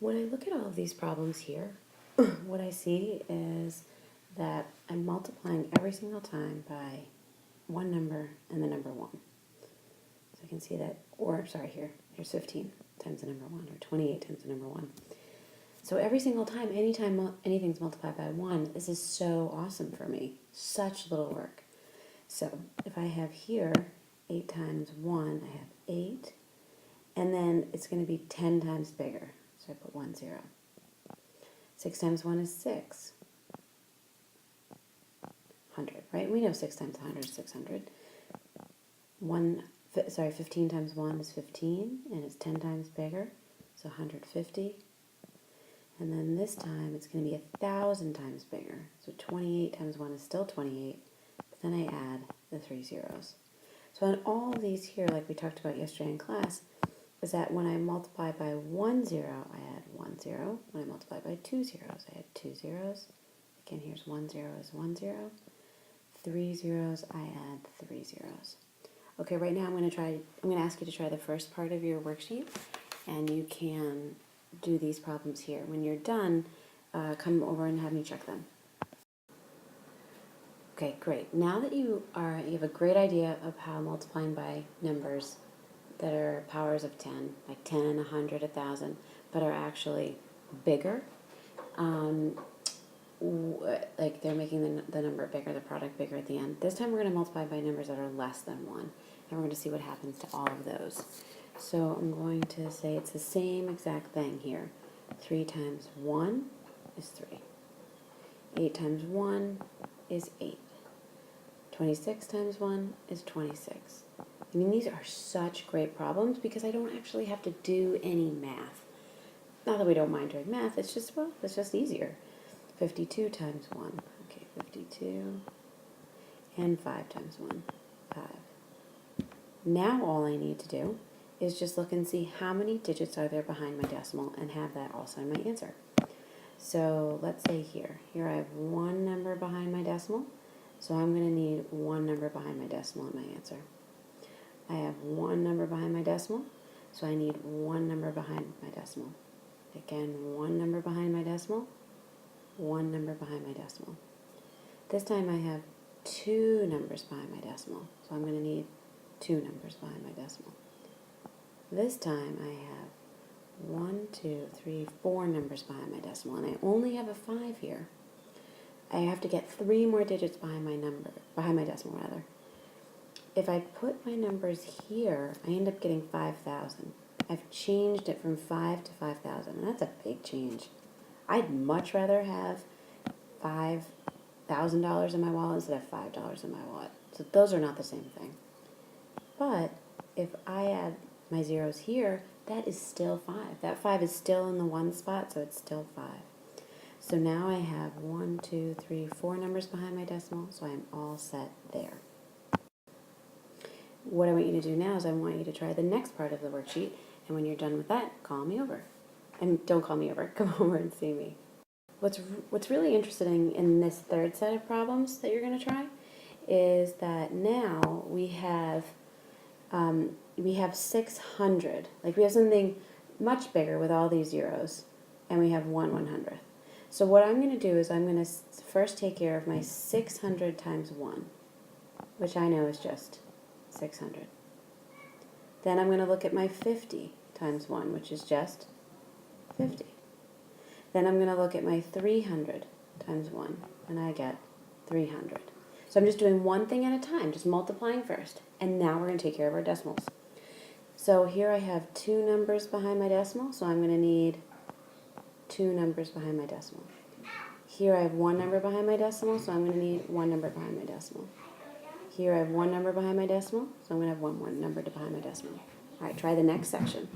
When I look at all of these problems here, what I see is that I'm multiplying every single time by one number and the number 1. So I can see that, or sorry, here's 15 times the number 1, or 28 times the number 1. So every single time, anytime anything's multiplied by 1, this is so awesome for me. Such little work. So if I have here 8 times 1, I have 8. And then it's going to be 10 times bigger. So I put 1, 0. 6 times 1 is 6. 100, right? We know 6 times 100 is 600. 15 times 1 is 15, and it's 10 times bigger, so 150. And then this time it's going to be 1,000 times bigger. So 28 times 1 is still 28, but then I add the 3 zeros. So on all of these here, like we talked about yesterday in class, is that when I multiply by 1 0, I add 1 0. When I multiply by 2 zeros, I add 2 zeros. Again, here's 1 0 is 1 0. 3 zeros, I add 3 zeros. Okay, right now I'm going to ask you to try the first part of your worksheet, and you can do these problems here. When you're done, come over and have me check them. Okay, great. Now that you have a great idea of how multiplying by numbers that are powers of 10, like 10, 100, 1,000, but are actually bigger, like they're making the number bigger, the product bigger at the end. This time we're going to multiply by numbers that are less than 1, and we're going to see what happens to all of those. So I'm going to say it's the same exact thing here. 3 times 1 is 3. 8 times 1 is 8. 26 times 1 is 26. I mean, these are such great problems because I don't actually have to do any math. Not that we don't mind doing math, it's just easier. 52 times 1. Okay, 52. And 5 times 1. 5. Now all I need to do is just look and see how many digits are there behind my decimal and have that also in my answer. So let's say here I have one number behind my decimal, so I'm going to need one number behind my decimal in my answer. I have one number behind my decimal, so I need one number behind my decimal. Again, one number behind my decimal, one number behind my decimal. This time I have two numbers behind my decimal, so I'm going to need two numbers behind my decimal. This time I have 4 numbers behind my decimal, and I only have a 5 here. I have to get 3 more digits behind my decimal rather. If I put my numbers here, I end up getting 5,000. I've changed it from 5 to 5,000, and that's a big change. I'd much rather have $5,000 in my wallet instead of $5 in my wallet. So those are not the same thing. But if I add my zeros here, that is still 5. That 5 is still in the 1 spot, so it's still 5. So now I have 4 numbers behind my decimal, so I'm all set there. What I want you to do now is I want you to try the next part of the worksheet, and when you're done with that, call me over. And don't call me over, come over and see me. What's really interesting in this third set of problems that you're going to try is that now we have 600. Like we have something much bigger with all these zeros, and we have 1/100th. So what I'm going to do is I'm going to first take care of my 600 times 1, which I know is just 600. Then I'm going to look at my 50 times 1, which is just 50. Then I'm going to look at my 300 times 1, and I get 300. So I'm just doing one thing at a time, just multiplying first. And now we're going to take care of our decimals. So here I have 2 numbers behind my decimal, so I'm going to need 2 numbers behind my decimal. Here I have 1 number behind my decimal, so I'm going to need 1 number behind my decimal. Here I have 1 number behind my decimal, so I'm going to have one more number behind my decimal. All right, try the next section.